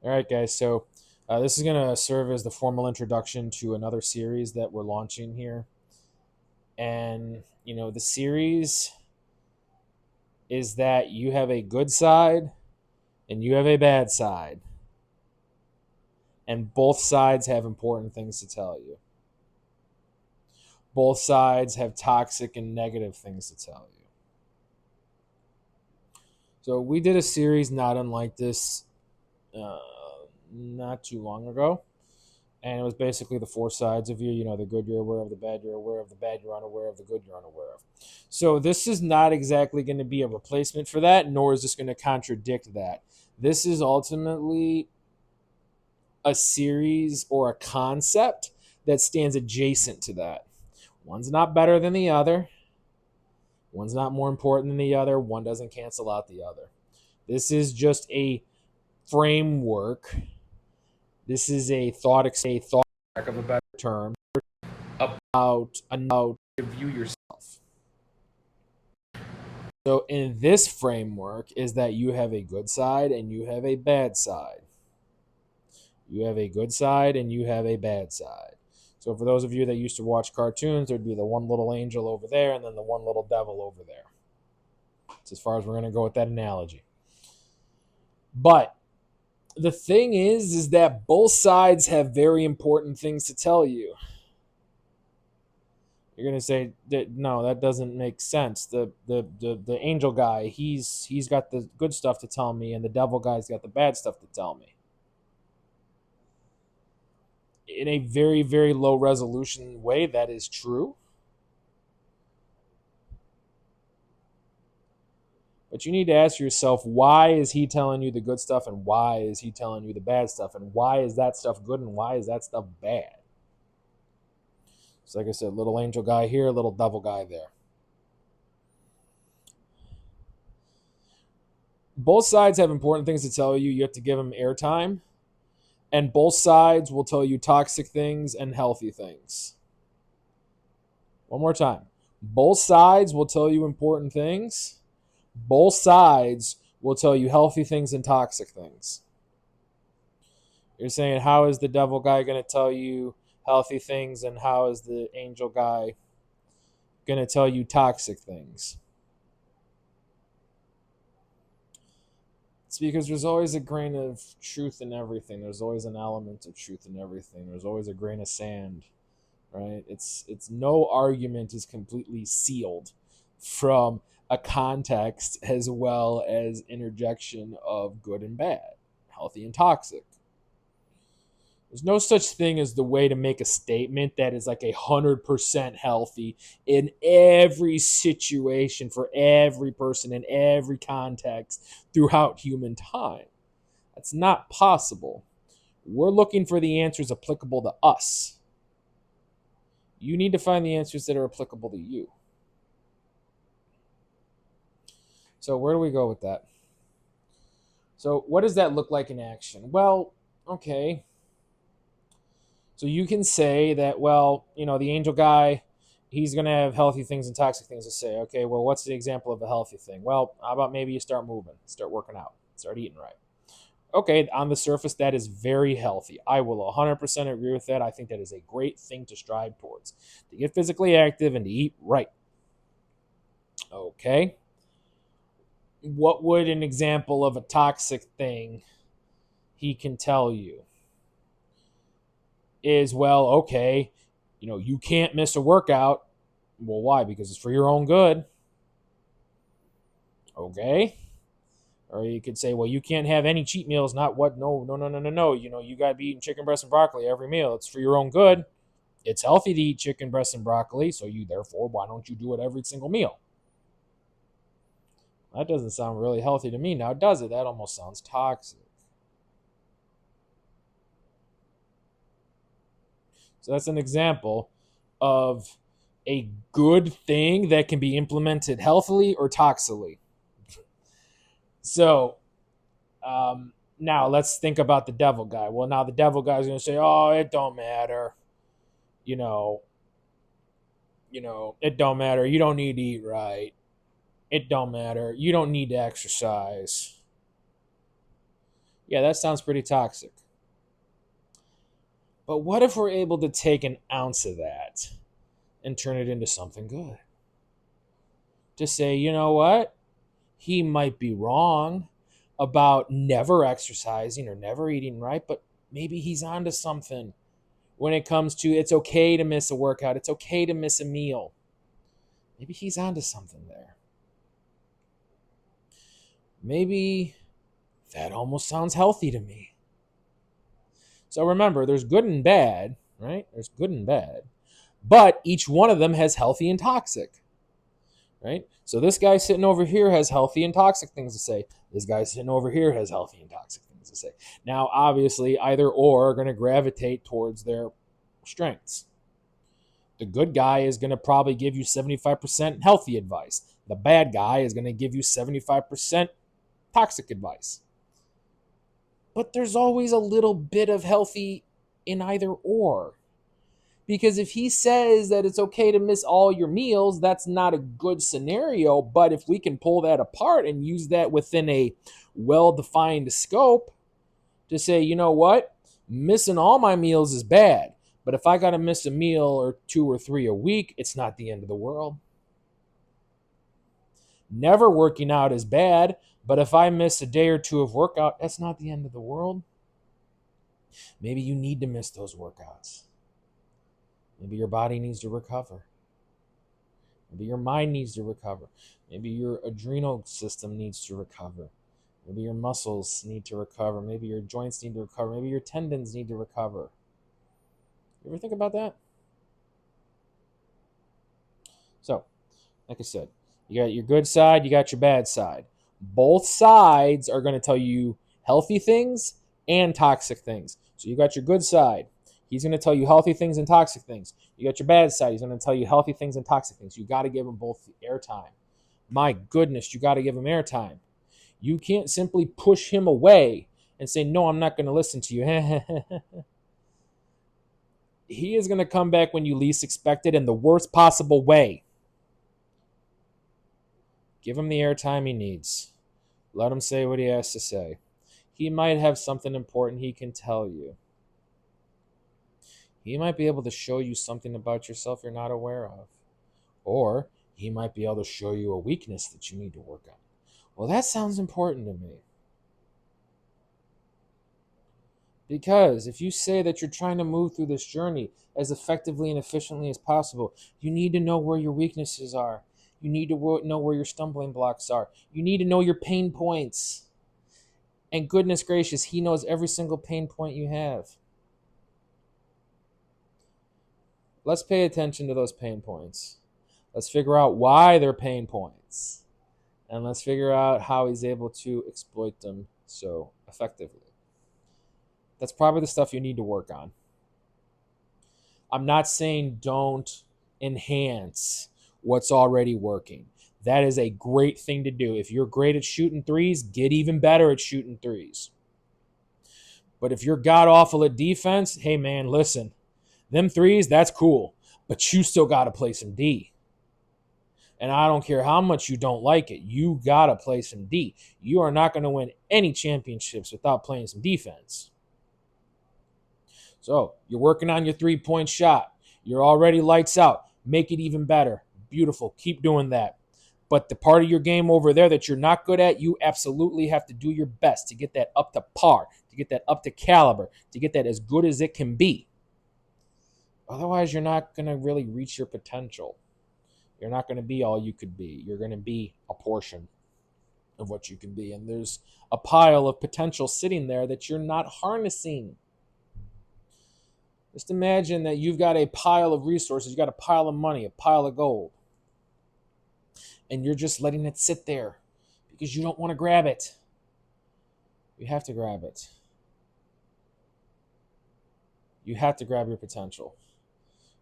All right, guys. So this is going to serve as the formal introduction to another series that we're launching here. And, the series is that you have a good side and you have a bad side. And both sides have important things to tell you. Both sides have toxic and negative things to tell you. So we did a series not unlike this uh, not too long ago. And it was basically the four sides of you. The good you're aware of, the bad you're aware of, the bad you're unaware of, the good you're unaware of. So this is not exactly going to be a replacement for that, nor is this going to contradict that. This is ultimately a series or a concept that stands adjacent to that. One's not better than the other. One's not more important than the other. One doesn't cancel out the other. This is just a framework. This is a thought, lack of a better term, about to view yourself. So in this framework is that you have a good side and you have a bad side. You have a good side and you have a bad side. So for those of you that used to watch cartoons, there'd be the one little angel over there and then the one little devil over there. That's as far as we're going to go with that analogy. But the thing is that both sides have very important things to tell you. You're gonna say that no, that doesn't make sense. The angel guy, he's got the good stuff to tell me, and the devil guy's got the bad stuff to tell me. In a very, very low resolution way, that is true. But you need to ask yourself, why is he telling you the good stuff and why is he telling you the bad stuff? And why is that stuff good and why is that stuff bad? So like I said, little angel guy here, little devil guy there. Both sides have important things to tell you. You have to give them airtime. And both sides will tell you toxic things and healthy things. One more time. Both sides will tell you important things. Both sides will tell you healthy things and toxic things. You're saying, how is the devil guy going to tell you healthy things and how is the angel guy going to tell you toxic things? It's because there's always a grain of truth in everything. There's always an element of truth in everything. There's always a grain of sand, right? It's no argument is completely sealed from a context as well as interjection of good and bad, healthy and toxic. There's no such thing as the way to make a statement that is like 100% healthy in every situation for every person in every context throughout human time. That's not possible. We're looking for the answers applicable to us. You need to find the answers that are applicable to you. So, where do we go with that? So, what does that look like in action? Well, okay. So you can say that, well, the angel guy, he's going to have healthy things and toxic things to say. Okay, well, what's the example of a healthy thing? Well, how about maybe you start moving, start working out, start eating right? Okay, on the surface, that is very healthy. I will 100% agree with that. I think that is a great thing to strive towards, to get physically active and to eat right. Okay. What would an example of a toxic thing he can tell you? Is, well, okay, you can't miss a workout. Well, why? Because it's for your own good. Okay. Or you could say, well, you can't have any cheat meals. Not what? No, no, no, no, no, no. You got to be eating chicken breast and broccoli every meal. It's for your own good. It's healthy to eat chicken breast and broccoli. So therefore, why don't you do it every single meal? That doesn't sound really healthy to me now, does it? That almost sounds toxic. So that's an example of a good thing that can be implemented healthily or toxically. So now let's think about the devil guy. Well, now the devil guy is going to say, "Oh, it don't matter. You know, it don't matter. You don't need to eat right. It don't matter. You don't need to exercise. Yeah, that sounds pretty toxic. But what if we're able to take an ounce of that and turn it into something good? To say, you know what? He might be wrong about never exercising or never eating right, but maybe he's onto something when it comes to it's okay to miss a workout, it's okay to miss a meal. Maybe he's onto something there. Maybe that almost sounds healthy to me. So remember, there's good and bad, right? There's good and bad. But each one of them has healthy and toxic, right? So this guy sitting over here has healthy and toxic things to say. This guy sitting over here has healthy and toxic things to say. Now, obviously, either or are going to gravitate towards their strengths. The good guy is going to probably give you 75% healthy advice. The bad guy is going to give you 75% toxic advice. But there's always a little bit of healthy in either or. Because if he says that it's okay to miss all your meals, that's not a good scenario. But if we can pull that apart and use that within a well-defined scope to say, you know what? Missing all my meals is bad. But if I got to miss a meal or 2 or 3 a week, it's not the end of the world. Never working out is bad. But if I miss a day or 2 of workout, that's not the end of the world. Maybe you need to miss those workouts. Maybe your body needs to recover. Maybe your mind needs to recover. Maybe your adrenal system needs to recover. Maybe your muscles need to recover. Maybe your joints need to recover. Maybe your tendons need to recover. You ever think about that? So, like I said, you got your good side, you got your bad side. Both sides are going to tell you healthy things and toxic things. So you got your good side. He's going to tell you healthy things and toxic things. You got your bad side. He's going to tell you healthy things and toxic things. You got to give them both airtime. My goodness, you got to give him airtime. You can't simply push him away and say, no, I'm not going to listen to you. He is going to come back when you least expect it in the worst possible way. Give him the airtime he needs. Let him say what he has to say. He might have something important he can tell you. He might be able to show you something about yourself you're not aware of. Or he might be able to show you a weakness that you need to work on. Well, that sounds important to me. Because if you say that you're trying to move through this journey as effectively and efficiently as possible, you need to know where your weaknesses are. You need to know where your stumbling blocks are. You need to know your pain points. And goodness gracious, he knows every single pain point you have. Let's pay attention to those pain points. Let's figure out why they're pain points. And let's figure out how he's able to exploit them so effectively. That's probably the stuff you need to work on. I'm not saying don't enhance what's already working. That is a great thing to do. If you're great at shooting threes, get even better at shooting threes. But if you're god awful at defense, hey man, listen, them threes, that's cool. But you still got to play some D. And I don't care how much you don't like it. You got to play some D. You are not going to win any championships without playing some defense. So you're working on your 3-point shot. You're already lights out. Make it even better. Beautiful. Keep doing that. But the part of your game over there that you're not good at, you absolutely have to do your best to get that up to par, to get that up to caliber, to get that as good as it can be. Otherwise, you're not going to really reach your potential. You're not going to be all you could be. You're going to be a portion of what you can be. And there's a pile of potential sitting there that you're not harnessing. Just imagine that you've got a pile of resources, you've got a pile of money, a pile of gold, and you're just letting it sit there because you don't want to grab it. You have to grab it. You have to grab your potential.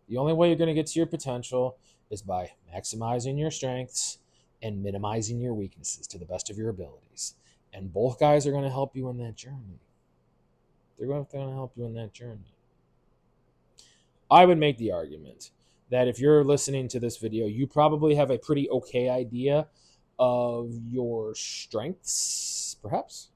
The only way you're going to get to your potential is by maximizing your strengths and minimizing your weaknesses to the best of your abilities. And both guys are going to help you in that journey. They're going to help you in that journey. I would make the argument that if you're listening to this video, you probably have a pretty okay idea of your strengths, perhaps.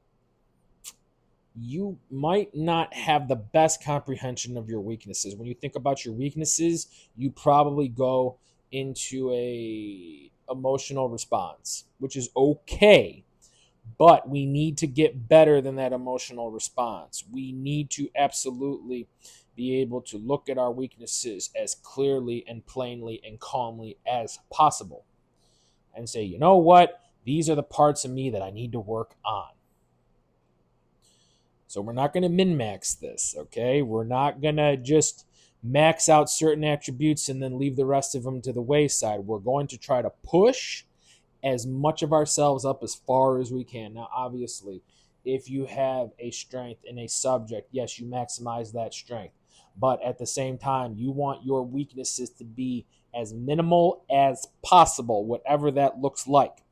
you might not have the best comprehension of your weaknesses. When you think about your weaknesses, you probably go into a emotional response, which is okay, but we need to get better than that emotional response. We need to absolutely be able to look at our weaknesses as clearly and plainly and calmly as possible and say, you know what? These are the parts of me that I need to work on. So we're not going to min max this, okay? We're not going to just max out certain attributes and then leave the rest of them to the wayside. We're going to try to push as much of ourselves up as far as we can. Now, obviously, if you have a strength in a subject, yes, you maximize that strength. But at the same time, you want your weaknesses to be as minimal as possible, whatever that looks like.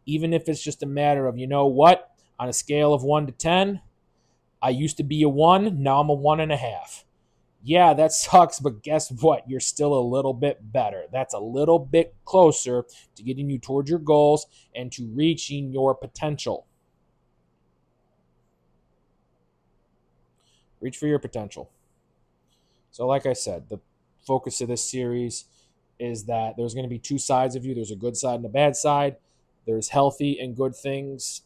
Even if it's just a matter of, you know what, on a scale of 1 to 10, I used to be a 1, now I'm a 1.5. Yeah, that sucks, but guess what? You're still a little bit better. That's a little bit closer to getting you towards your goals and to reaching your potential. Reach for your potential. So, like I said, the focus of this series is that there's going to be two sides of you. There's a good side and a bad side. There's healthy and good things.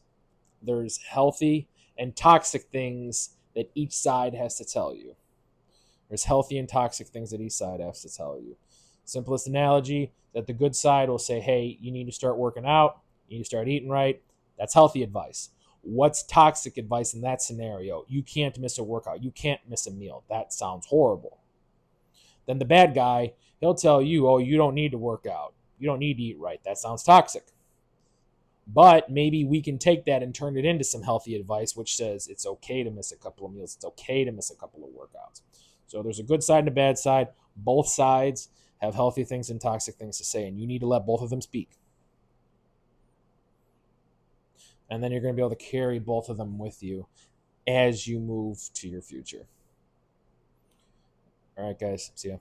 There's healthy and toxic things that each side has to tell you. There's healthy and toxic things that each side has to tell you. Simplest analogy, that the good side will say, hey, you need to start working out, you need to start eating right. That's healthy advice. What's toxic advice in that scenario? You can't miss a workout. You can't miss a meal. That sounds horrible. Then the bad guy, he'll tell you, oh, you don't need to work out. You don't need to eat right. That sounds toxic. But maybe we can take that and turn it into some healthy advice, which says it's okay to miss a couple of meals. It's okay to miss a couple of workouts. So there's a good side and a bad side. Both sides have healthy things and toxic things to say, and you need to let both of them speak. And then you're going to be able to carry both of them with you as you move to your future. All right, guys. See ya.